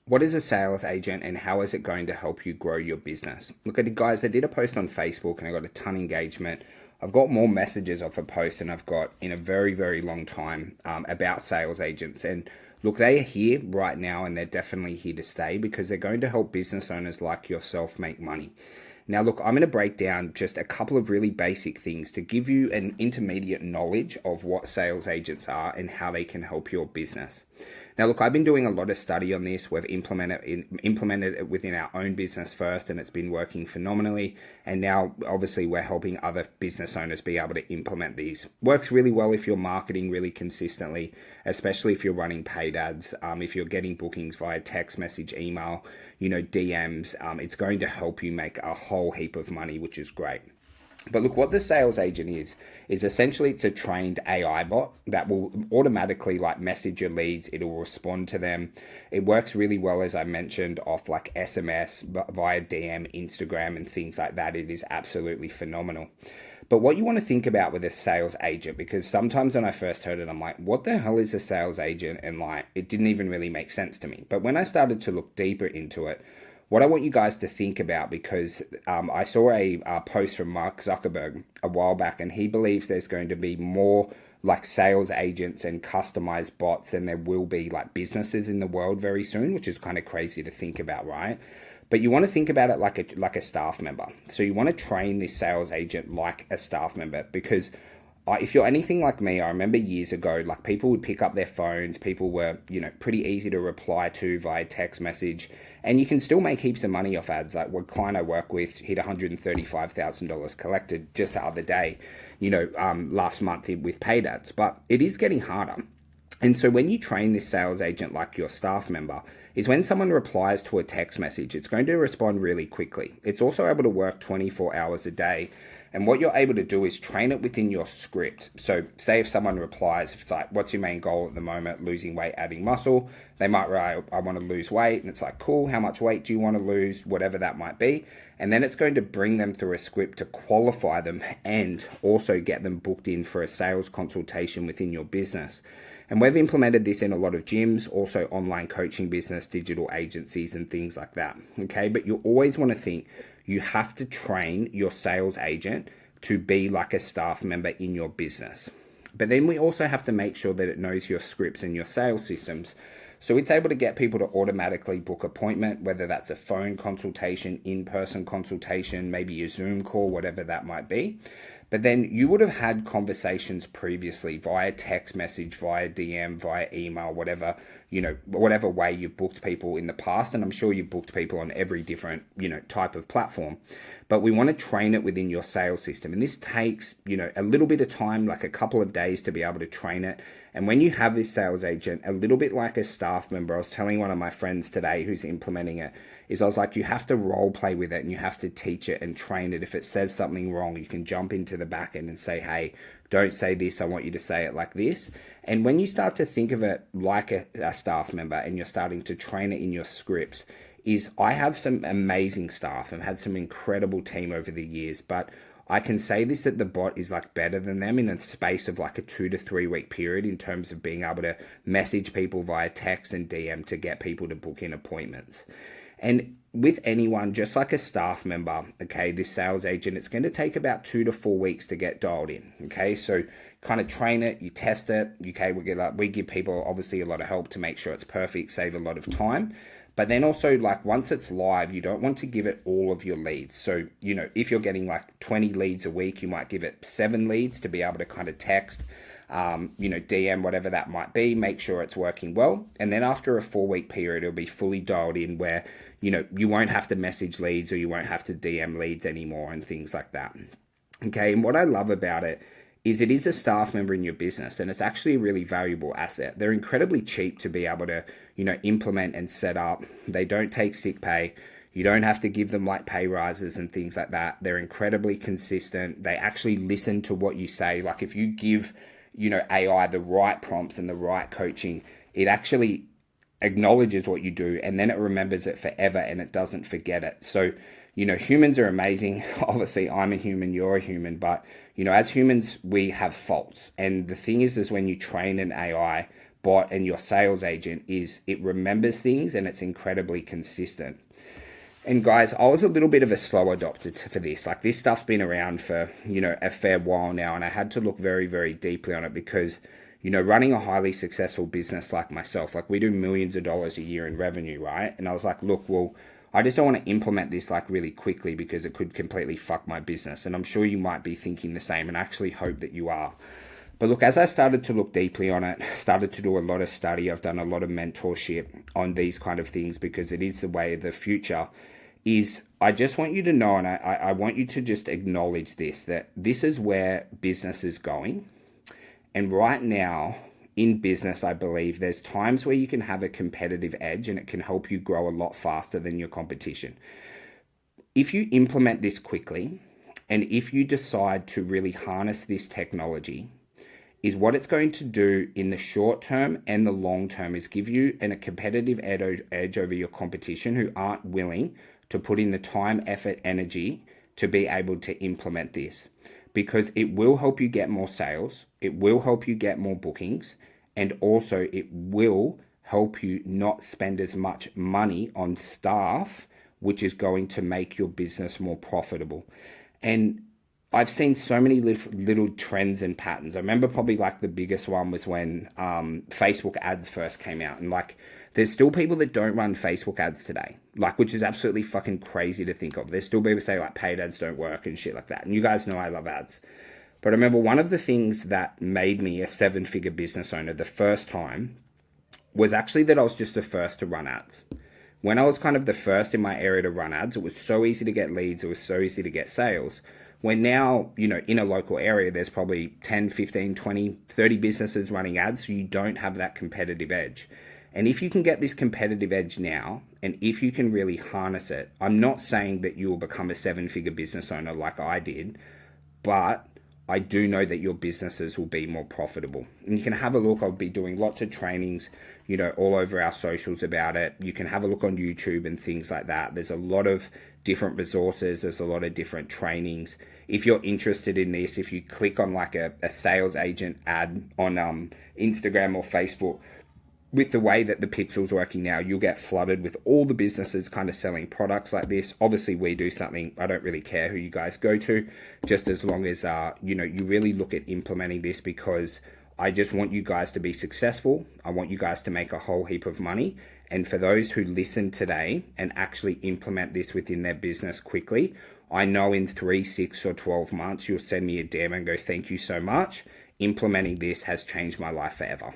What is a sales agent and how is it going to help you grow your business? Look at it, guys. I did a post on Facebook and I got a ton of engagement. I've got more messages off a post than I've got in a very, very long time about sales agents. And look, they are here right now and they're definitely here to stay because they're going to help business owners like yourself make money. Now, look, I'm going to break down just a couple of really basic things to give you an intermediate knowledge of what sales agents are and how they can help your business. Now, look, I've been doing a lot of study on this. We've implemented it within our own business first, and it's been working phenomenally. And now, obviously, we're helping other business owners be able to implement these. Works really well if you're marketing really consistently, especially if you're running paid ads. If you're getting bookings via text message, email, DMs, it's going to help you make a whole heap of money, which is great. But look, what the sales agent is essentially it's a trained AI bot that will automatically message your leads. It'll respond to them. It works really well, as I mentioned, off like SMS, via DM, Instagram, and things like that. It is absolutely phenomenal. But what you want to think about with a sales agent, because sometimes when I first heard it, I'm like, what the hell is a sales agent? And it didn't even really make sense to me. But when I started to look deeper into it, what I want you guys to think about, because I saw a post from Mark Zuckerberg a while back, and he believes there's going to be more like sales agents and customized bots than there will be like businesses in the world very soon, which is kind of crazy to think about, right? But you want to think about it like a staff member. So you want to train this sales agent like a staff member, because if you're anything like me, I remember years ago, like people would pick up their phones. People were, pretty easy to reply to via text message, and you can still make heaps of money off ads. Like one client I work with hit $135,000 collected just the other day, last month with paid ads. But it is getting harder. And so when you train this sales agent like your staff member, is when someone replies to a text message, it's going to respond really quickly. It's also able to work 24 hours a day. And what you're able to do is train it within your script. So say if someone replies, if it's like, what's your main goal at the moment? Losing weight, adding muscle. They might write, I want to lose weight. And it's like, cool, how much weight do you want to lose? Whatever that might be. And then it's going to bring them through a script to qualify them and also get them booked in for a sales consultation within your business. And we've implemented this in a lot of gyms, also online coaching business, digital agencies, and things like that. Okay, but you always want to think you have to train your sales agent to be like a staff member in your business. But then we also have to make sure that it knows your scripts and your sales systems. So it's able to get people to automatically book appointment, whether that's a phone consultation, in-person consultation, maybe a Zoom call, whatever that might be. But then you would have had conversations previously via text message, via DM, via email, whatever way you've booked people in the past. And I'm sure you've booked people on every different, type of platform. But we want to train it within your sales system. And this takes, a little bit of time, like a couple of days to be able to train it. And when you have this sales agent, a little bit like a staff member, I was telling one of my friends today who's implementing it, I was like, you have to role play with it and you have to teach it and train it. If it says something wrong, you can jump into the back end and say, hey, don't say this. I want you to say it like this. And when you start to think of it like a staff member and you're starting to train it in your scripts, I have some amazing staff. I've had some incredible team over the years, but I can say this, that the bot is better than them in a space of a 2 to 3 week period in terms of being able to message people via text and DM to get people to book in appointments. And with anyone, just like a staff member, okay, this sales agent, it's going to take about 2 to 4 weeks to get dialed in, okay? So kind of train it, you test it, okay? We give people obviously a lot of help to make sure it's perfect, save a lot of time. But then also once it's live, you don't want to give it all of your leads. So, if you're getting 20 leads a week, you might give it 7 leads to be able to kind of text, DM, whatever that might be, make sure it's working well. And then after a 4-week period, it'll be fully dialed in where, you won't have to message leads or you won't have to DM leads anymore and things like that. Okay. And what I love about it is a staff member in your business, and it's actually a really valuable asset. They're incredibly cheap to be able to, implement and set up. They don't take sick pay. You don't have to give them pay rises and things like that. They're incredibly consistent. They actually listen to what you say. If you give, AI the right prompts and the right coaching, it actually acknowledges what you do and then it remembers it forever and it doesn't forget it. So, humans are amazing. Obviously, I'm a human, you're a human, but, as humans, we have faults. And the thing is when you train an AI bot and your sales agent is it remembers things and it's incredibly consistent. And guys, I was a little bit of a slow adopter for this. Like, this stuff's been around for, a fair while now, and I had to look very, very deeply on it because, running a highly successful business like myself, like we do millions of dollars a year in revenue, right? And I was like, look, well, I just don't want to implement this like really quickly because it could completely fuck my business. And I'm sure you might be thinking the same, and I actually hope that you are. But look, as I started to look deeply on it, started to do a lot of study, I've done a lot of mentorship on these kind of things because it is the way of the future, is I just want you to know, and I want you to just acknowledge this, that this is where business is going. And right now in business, I believe there's times where you can have a competitive edge and it can help you grow a lot faster than your competition. If you implement this quickly, and if you decide to really harness this technology, is what it's going to do in the short term and the long term is give you a competitive edge over your competition who aren't willing to put in the time, effort, energy to be able to implement this, because it will help you get more sales, it will help you get more bookings, and also it will help you not spend as much money on staff, which is going to make your business more profitable. And I've seen so many little trends and patterns. I remember probably like the biggest one was when Facebook ads first came out. And like, there's still people that don't run Facebook ads today, like, which is absolutely fucking crazy to think of. There's still people say like paid ads don't work and shit like that. And you guys know I love ads. But I remember one of the things that made me a 7-figure business owner the first time was actually that I was just the first to run ads. When I was kind of the first in my area to run ads, it was so easy to get leads. It was so easy to get sales. When now, in a local area, there's probably 10, 15, 20, 30 businesses running ads, so you don't have that competitive edge. And if you can get this competitive edge now, and if you can really harness it, I'm not saying that you will become a 7-figure business owner like I did, but I do know that your businesses will be more profitable. And you can have a look. I'll be doing lots of trainings, all over our socials about it. You can have a look on YouTube and things like that. There's a lot of different resources. There's a lot of different trainings. If you're interested in this, if you click on like a sales agent ad on Instagram or Facebook, with the way that the pixel's working now, you'll get flooded with all the businesses kind of selling products like this. Obviously, we do something. I don't really care who you guys go to, just as long as, you really look at implementing this, because I just want you guys to be successful. I want you guys to make a whole heap of money. And for those who listen today and actually implement this within their business quickly, I know in 3, 6, or 12 months, you'll send me a DM and go, thank you so much. Implementing this has changed my life forever.